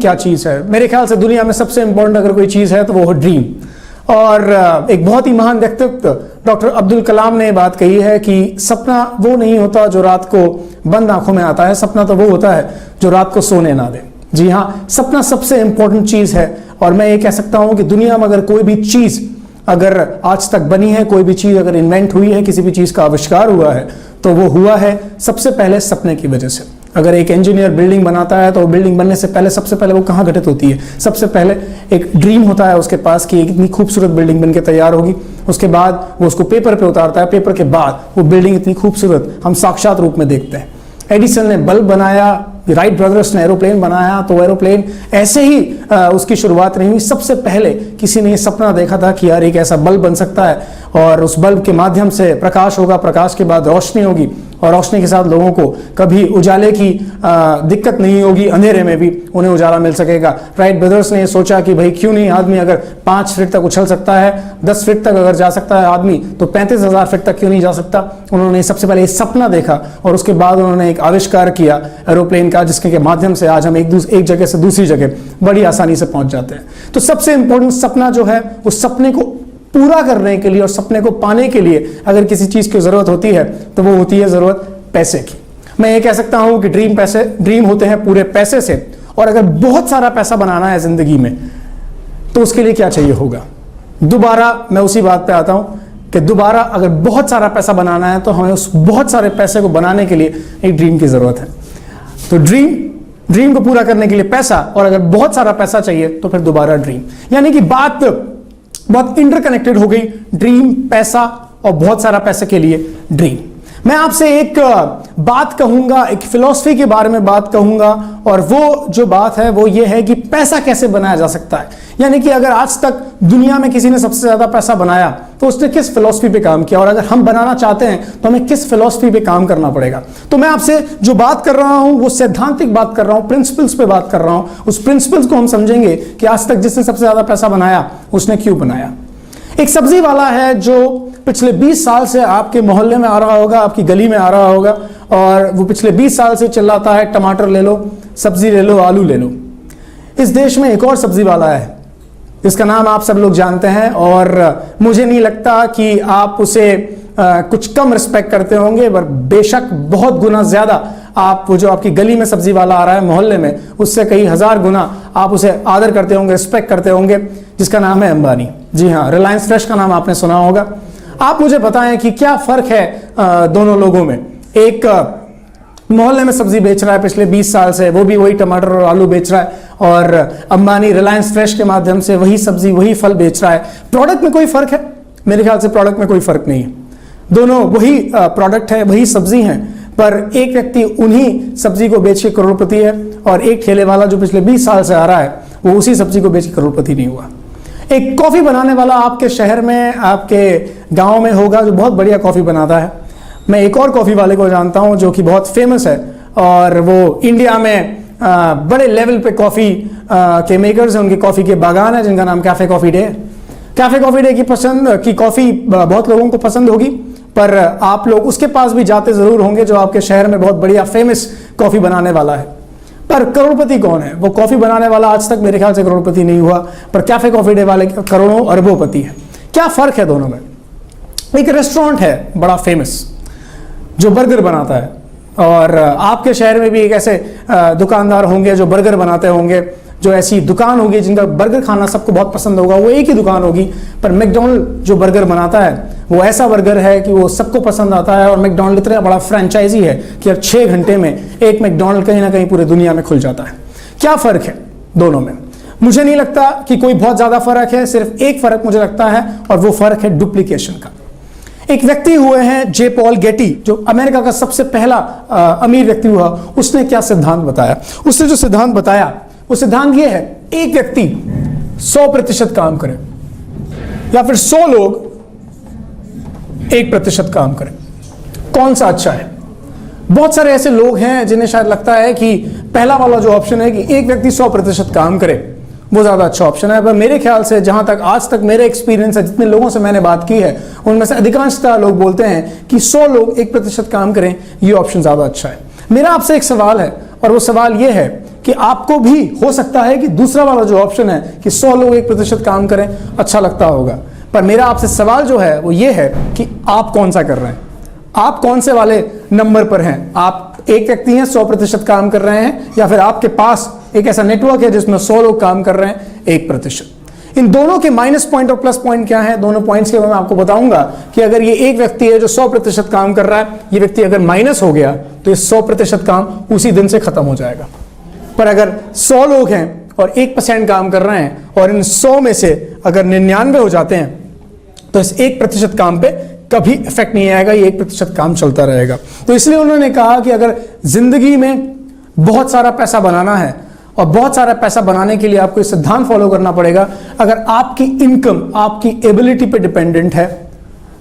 क्या चीज है? मेरे ख्याल से दुनिया में सबसे इंपॉर्टेंट अगर कोई चीज है तो वो है ड्रीम। और एक बहुत ही महान व्यक्तित्व डॉक्टर अब्दुल कलाम ने बात कही है कि सपना वो नहीं होता जो रात को बंद आंखों में आता है, सपना तो वो होता है जो रात को सोने ना दे। जी हाँ, सपना सबसे इंपॉर्टेंट चीज है। और मैं ये कह सकता हूं कि दुनिया में अगर कोई भी चीज अगर आज तक बनी है, कोई भी चीज अगर इन्वेंट हुई है, किसी भी चीज का आविष्कार हुआ है, तो वो हुआ है सबसे पहले सपने की वजह से। अगर एक इंजीनियर बिल्डिंग बनाता है तो बिल्डिंग बनने से पहले सबसे पहले वो कहाँ घटित होती है? सबसे पहले एक ड्रीम होता है उसके पास कि एक इतनी खूबसूरत बिल्डिंग बनके तैयार होगी। उसके बाद वो उसको पेपर पे उतारता है, पेपर के बाद वो बिल्डिंग इतनी खूबसूरत हम साक्षात रूप में देखते हैं। एडिसन ने बल्ब बनाया, राइट ब्रदर्स ने एरोप्लेन बनाया, तो एरोप्लेन ऐसे ही उसकी शुरुआत नहीं हुई। सबसे पहले किसी ने ये सपना देखा था कि यार एक ऐसा बल्ब बन सकता है और उस बल्ब के माध्यम से प्रकाश होगा, प्रकाश के बाद रोशनी होगी और रोशनी के साथ लोगों को कभी उजाले की दिक्कत नहीं होगी, अंधेरे में भी उन्हें उजाला मिल सकेगा। राइट ब्रदर्स ने सोचा कि भाई क्यों नहीं, आदमी अगर 5 फीट तक उछल सकता है, 10 फीट तक अगर जा सकता है आदमी, तो 35,000 फीट तक क्यों नहीं जा सकता। उन्होंने सबसे पहले सपना देखा और उसके बाद उन्होंने एक आविष्कार किया एरोप्लेन का, जिसके माध्यम से आज हम एक जगह से दूसरी जगह बड़ी आसानी से पहुंच जाते हैं। तो सबसे इंपॉर्टेंट सपना जो है, उस सपने को पूरा करने के लिए और सपने को पाने के लिए अगर किसी चीज की जरूरत होती है तो वो होती है जरूरत पैसे की। मैं ये कह सकता हूं कि ड्रीम होते हैं पूरे पैसे से। और अगर बहुत सारा पैसा बनाना है जिंदगी में तो उसके लिए क्या चाहिए होगा? दोबारा मैं उसी बात पे आता हूं कि दोबारा अगर बहुत सारा पैसा बनाना है तो हमें उस बहुत सारे पैसे को बनाने के लिए एक ड्रीम की जरूरत है। तो ड्रीम को पूरा करने के लिए पैसा, और अगर बहुत सारा पैसा चाहिए तो फिर दोबारा ड्रीम। यानी कि बात बहुत इंटरकनेक्टेड हो गई, ड्रीम, पैसा और बहुत सारा पैसे के लिए ड्रीम। मैं आपसे एक बात कहूंगा, एक फिलॉसफी के बारे में बात कहूंगा, और वो जो बात है वो ये है कि पैसा कैसे बनाया जा सकता है। यानी कि अगर आज तक दुनिया में किसी ने सबसे ज्यादा पैसा बनाया तो उसने किस फिलॉसफी पे काम किया, और अगर हम बनाना चाहते हैं तो हमें किस फिलॉसफी पे काम करना पड़ेगा। तो मैं आपसे जो बात कर रहा हूं वो सैद्धांतिक बात कर रहा हूं, प्रिंसिपल्स पे बात कर रहा हूं। उस प्रिंसिपल्स को हम समझेंगे कि आज तक जिसने सबसे ज्यादा पैसा बनाया उसने क्यों बनाया। एक सब्जी वाला है जो पिछले 20 साल से आपके मोहल्ले में आ रहा होगा, आपकी गली में आ रहा होगा, और वो पिछले 20 साल से चिल्लाता है टमाटर ले लो, सब्जी ले लो, आलू ले लो। इस देश में एक और सब्जी वाला है जिसका नाम आप सब लोग जानते हैं, और मुझे नहीं लगता कि आप उसे कुछ कम रिस्पेक्ट करते होंगे, पर बेशक बहुत गुना ज्यादा आप वो जो आपकी गली में सब्जी वाला आ रहा है मोहल्ले में, उससे कई हजार गुना आप उसे आदर करते होंगे, रिस्पेक्ट करते होंगे, जिसका नाम है अंबानी। जी हाँ, रिलायंस फ्रेश का नाम आपने सुना होगा। आप मुझे बताएं कि क्या फर्क है दोनों लोगों में। एक मोहल्ले में सब्जी बेच रहा है पिछले 20 साल से, वो भी वही टमाटर और आलू बेच रहा है, और अंबानी रिलायंस फ्रेश के माध्यम से वही सब्जी वही फल बेच रहा है। प्रोडक्ट में कोई फर्क है? मेरे ख्याल से प्रोडक्ट में कोई फर्क नहीं है। दोनों वही प्रोडक्ट है, वही सब्जी हैं, पर एक व्यक्ति उन्हीं सब्जी को बेच के करोड़पति है, और एक ठेले वाला जो पिछले 20 साल से आ रहा है वो उसी सब्जी को बेच के करोड़पति नहीं हुआ। एक कॉफी बनाने वाला आपके शहर में, आपके गांव में होगा जो बहुत बढ़िया कॉफी बनाता है। मैं एक और कॉफी वाले को जानता हूं जो कि बहुत फेमस है, और वो इंडिया में बड़े लेवल पे कॉफी के मेकर्स हैं, उनके कॉफी के बागान है, जिनका नाम cafe coffee day. Cafe coffee day की कॉफी बहुत लोगों को पसंद होगी, पर आप लोग उसके पास भी जाते जरूर होंगे जो आपके शहर में बहुत बढ़िया फेमस कॉफी बनाने वाला है। पर करोड़पति कौन है? वो कॉफी बनाने वाला आज तक मेरे ख्याल से करोड़पति नहीं हुआ, पर कैफे कॉफी डे वाले करोड़ों अरबोपति है। क्या फर्क है दोनों में? एक रेस्टोरेंट है बड़ा फेमस जो बर्गर बनाता है, और आपके शहर में भी एक ऐसे दुकानदार होंगे जो बर्गर बनाते होंगे, जो ऐसी दुकान होगी जिनका बर्गर खाना सबको बहुत पसंद होगा। वो एक ही दुकान होगी, पर मैकडॉनल्ड जो बर्गर बनाता है वो ऐसा बर्गर है कि वो सबको पसंद आता है, और मैकडॉनल्ड इतना बड़ा फ्रेंचाइजी है कि अब 6 घंटे में एक मैकडॉनल्ड कहीं ना कहीं पूरे दुनिया में खुल जाता है। क्या फर्क है दोनों में? मुझे नहीं लगता कि कोई बहुत ज्यादा फर्क है, सिर्फ एक फर्क मुझे लगता है, और वो फर्क है डुप्लीकेशन का। एक व्यक्ति हुए हैं जे पॉल गेटी, जो अमेरिका का सबसे पहला अमीर व्यक्ति हुआ। उसने क्या सिद्धांत बताया? उसने जो सिद्धांत बताया वो सिद्धांत ये है, एक व्यक्ति 100% काम करे, या फिर 100 लोग 1% काम करें, कौन सा अच्छा है? बहुत सारे ऐसे लोग हैं जिन्हें शायद लगता है कि पहला वाला जो ऑप्शन है कि एक व्यक्ति 100% काम करे वो ज्यादा अच्छा ऑप्शन है। पर मेरे ख्याल से जहां तक आज तक मेरे एक्सपीरियंस है, जितने लोगों से मैंने बात की है, उनमें से अधिकांशतः लोग बोलते हैं कि 100 लोग 1% काम करें, ये ऑप्शन ज्यादा अच्छा है। मेरा आपसे एक सवाल है, और वो सवाल ये है कि आपको भी हो सकता है कि दूसरा वाला जो ऑप्शन है कि 100 लोग 1% काम करें अच्छा लगता होगा, पर मेरा आपसे सवाल जो है वो ये है कि आप कौन सा कर रहे हैं, आप कौन से वाले नंबर पर हैं। आप एक व्यक्ति हैं 100% काम कर रहे हैं, या फिर आपके पास एक ऐसा नेटवर्क है जिसमें 100 लोग काम कर रहे हैं 1%। इन दोनों के माइनस पॉइंट और प्लस पॉइंट क्या है, दोनों पॉइंट्स के बारे में आपको बताऊंगा कि अगर ये एक व्यक्ति है जो 100% काम कर रहा है, ये व्यक्ति अगर माइनस हो गया तो ये 100% काम उसी दिन से खत्म हो जाएगा। पर अगर 100 लोग हैं और 1% काम कर रहे हैं और इन 100 में से अगर 99 हो जाते हैं तो इस 1% काम पे कभी इफेक्ट नहीं आएगा, ये 1% काम चलता रहेगा। तो इसलिए उन्होंने कहा कि अगर जिंदगी में बहुत सारा पैसा बनाना है और बहुत सारा पैसा बनाने के लिए आपको इस सिद्धांत फॉलो करना पड़ेगा, अगर आपकी इनकम आपकी एबिलिटी पे डिपेंडेंट है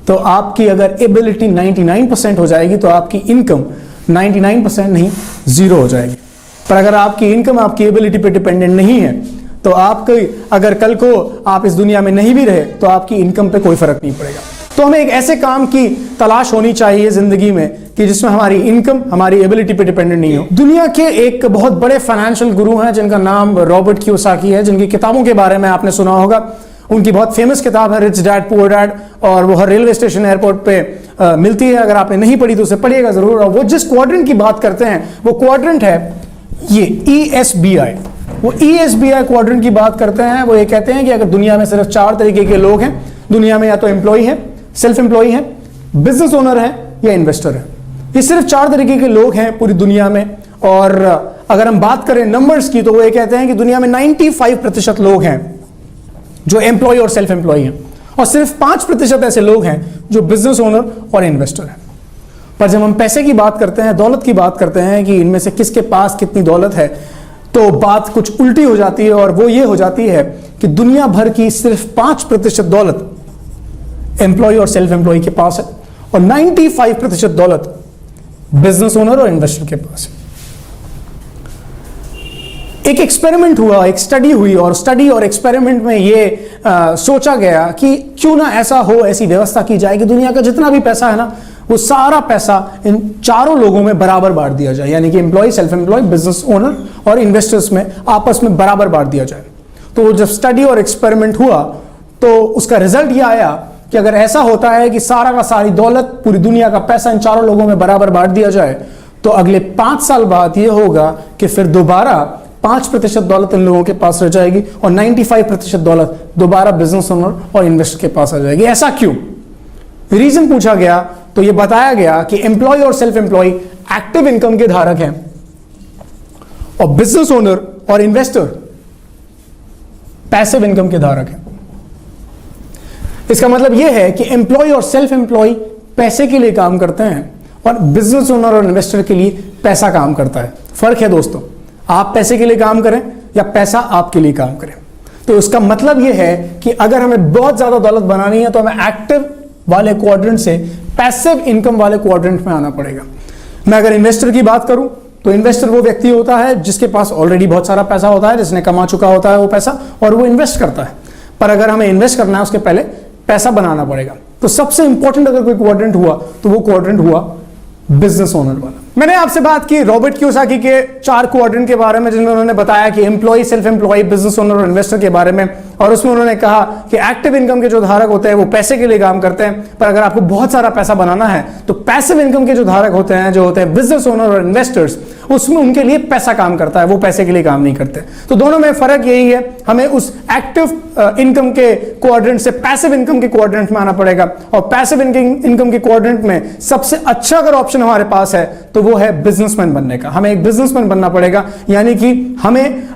तो आपकी अगर एबिलिटी 99% हो जाएगी तो आपकी इनकम 99% नहीं 0 हो जाएगी। पर अगर आपकी इनकम आपकी एबिलिटी पे डिपेंडेंट नहीं है तो आपको अगर कल को आप इस दुनिया में नहीं भी रहे तो आपकी इनकम पे कोई फर्क नहीं पड़ेगा। तो हमें एक ऐसे काम की तलाश होनी चाहिए जिंदगी में कि जिसमें हमारी इनकम हमारी एबिलिटी पे डिपेंडेंट नहीं हो। दुनिया के एक बहुत बड़े फाइनेंशियल गुरु हैं जिनका नाम रॉबर्ट कियोसाकी है, जिनकी किताबों के बारे में आपने सुना होगा। उनकी बहुत फेमस किताब है रिच डैड पुअर डैड, और वो हर रेलवे स्टेशन एयरपोर्ट पे मिलती है। अगर आपने नहीं पढ़ी तो उसे पढ़िएगा जरूर। और वो जिस क्वाड्रेंट की बात करते हैं वो क्वाड्रेंट है ये ESBI। वो ESBI क्वाड्रेंट की बात करते हैं। वो ये कहते हैं कि अगर दुनिया में सिर्फ 4 तरीके के लोग हैं दुनिया में, या तो एम्प्लॉय है, सेल्फ एम्प्लॉय है, बिजनेस ओनर है या इन्वेस्टर है। ये सिर्फ 4 तरीके के लोग हैं पूरी दुनिया में। और अगर हम बात करें नंबर्स की तो वो ये कहते हैं कि दुनिया में 95% लोग हैं जो एम्प्लॉय और सेल्फ एम्प्लॉय हैं, और सिर्फ 5% ऐसे लोग हैं जो बिजनेस ओनर और इन्वेस्टर हैं। पर जब हम पैसे की बात करते हैं, दौलत की बात करते हैं कि इनमें से किसके पास कितनी दौलत है, तो बात कुछ उल्टी हो जाती है। और वो ये हो जाती है कि दुनिया भर की सिर्फ 5% दौलत एम्प्लॉय और सेल्फ एम्प्लॉय के पास है और 95% दौलत बिजनेस ओनर और इन्वेस्टर के पास है। एक एक्सपेरिमेंट हुआ, एक स्टडी हुई, और स्टडी और एक्सपेरिमेंट में ये सोचा गया कि क्यों ना ऐसा हो, ऐसी व्यवस्था की जाए कि दुनिया का जितना भी पैसा है ना वो सारा पैसा इन 4 लोगों में बराबर बांट दिया जाए, यानी कि employ, self employ, business owner और इन्वेस्टर्स में आपस में बराबर बांट दिया जाए। तो जब स्टडी और एक्सपेरिमेंट हुआ तो उसका रिजल्ट ये आया कि अगर ऐसा होता है कि सारा का सारी दौलत, पूरी दुनिया का पैसा इन 4 लोगों में बराबर बांट दिया जाए तो अगले 5 साल बाद ये होगा कि फिर दोबारा 5% दौलत इन लोगों के पास रह जाएगी और 95% दौलत दोबारा बिजनेस ओनर और इन्वेस्टर के पास आ जाएगी। ऐसा क्यों? रीजन पूछा गया तो ये बताया गया कि एम्प्लॉय और सेल्फ एम्प्लॉय एक्टिव इनकम के धारक हैं और बिजनेस ओनर और इन्वेस्टर पैसिव इनकम के धारक हैं। इसका मतलब यह है कि एम्प्लॉय और सेल्फ एम्प्लॉय पैसे के लिए काम करते हैं और बिजनेस ओनर और इन्वेस्टर के लिए पैसा काम करता है। फर्क है दोस्तों, आप पैसे के लिए काम करें या पैसा आपके लिए काम करें। तो इसका मतलब यह है कि अगर हमें बहुत ज्यादा दौलत बनानी है तो हमें एक्टिव वाले क्वाड्रेंट से पैसिव इनकम वाले क्वाड्रेंट में आना पड़ेगा। मैं अगर इन्वेस्टर की बात करूं तो इन्वेस्टर वो व्यक्ति होता है जिसके पास ऑलरेडी बहुत सारा पैसा होता है, जिसने कमा चुका होता है वो पैसा, और वो इन्वेस्ट करता है। पर अगर हमें इन्वेस्ट करना है उसके पहले पैसा बनाना पड़ेगा। तो सबसे इंपॉर्टेंट अगर कोई क्वाड्रेंट हुआ तो वो क्वाड्रेंट हुआ बिजनेस ओनर वाला। मैंने आपसे बात की रॉबर्ट कियोसाकी के 4 क्वाड्रेंट के बारे में, जिनमें उन्होंने बताया कि employ, self employ, business owner और इन्वेस्टर के बारे में। और उसमें उन्होंने कहा कि एक्टिव इनकम के जो धारक होते हैं वो पैसे के लिए काम करते हैं, पर अगर आपको बहुत सारा पैसा बनाना है तो पैसिव इनकम के जो धारक होते हैं, जो होते हैं बिजनेस ओनर और इन्वेस्टर्स, उसमें उनके लिए पैसा काम करता है, वो पैसे के लिए काम नहीं करते। तो दोनों में फर्क यही है, हमें उस एक्टिव इनकम के क्वाड्रेंट से पैसिव इनकम के क्वाड्रेंट में आना पड़ेगा। और पैसिव इनकम के क्वाड्रेंट में सबसे अच्छा अगर ऑप्शन हमारे पास है तो वो है बिजनेसमैन बनने का। हमें एक बिजनेसमैन बनना पड़ेगा, यानी कि हमें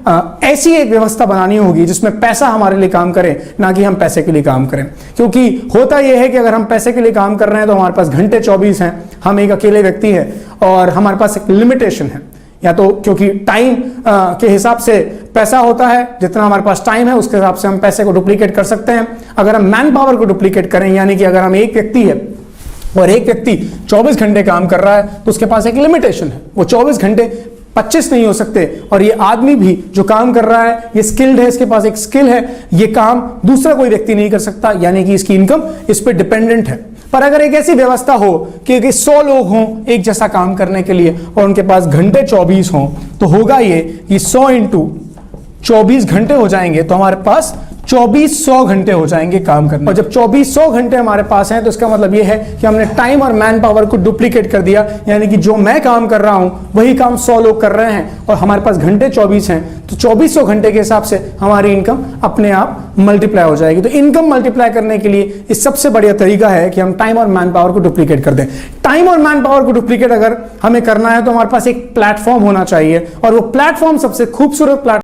ऐसी एक व्यवस्था बनानी होगी जिसमें पैसा हमारे लिए काम करे, ना कि हम पैसे के लिए काम करें। क्योंकि होता यह है कि अगर हम पैसे के लिए काम कर रहे हैं तो हमारे पास घंटे 24 हैं, हम एक अकेले व्यक्ति हैं और हमारे पास एक लिमिटेशन है। या तो क्योंकि टाइम के हिसाब से पैसा होता है, जितना हमारे पास टाइम है उसके हिसाब से हम पैसे को डुप्लीकेट कर सकते हैं। अगर हम मैन पावर को डुप्लीकेट करें, यानी कि अगर हम एक व्यक्ति है और एक व्यक्ति 24 घंटे काम कर रहा है तो उसके पास एक लिमिटेशन है, वो 24 घंटे 25 नहीं हो सकते। और ये आदमी भी जो काम कर रहा है ये स्किल्ड है, इसके पास एक स्किल है, ये काम दूसरा कोई व्यक्ति नहीं कर सकता, यानी कि इसकी इनकम इस पर डिपेंडेंट है। पर अगर एक ऐसी व्यवस्था हो कि 100 लोग हों एक जैसा काम करने के लिए और उनके पास घंटे 24 हों, तो होगा ये कि 100 इंटू 24 घंटे हो जाएंगे, तो हमारे पास 2400 घंटे हो जाएंगे काम करने। और जब 2400 घंटे हमारे पास हैं तो इसका मतलब यह है कि हमने टाइम और मैन पावर को डुप्लीकेट कर दिया, यानी कि जो मैं काम कर रहा हूं वही काम 100 लोग कर रहे हैं और हमारे पास घंटे 24 हैं, तो 2400 घंटे के हिसाब से हमारी इनकम अपने आप मल्टीप्लाई हो जाएगी। तो इनकम मल्टीप्लाई करने के लिए इस सबसे बढ़िया तरीका है कि हम टाइम और मैन पावर को डुप्लीकेट कर दें। टाइम और मैन पावर को डुप्लीकेट अगर हमें करना है तो हमारे पास एक प्लेटफॉर्म होना चाहिए, और वो प्लेटफॉर्म सबसे खूबसूरत प्लेटफॉर्म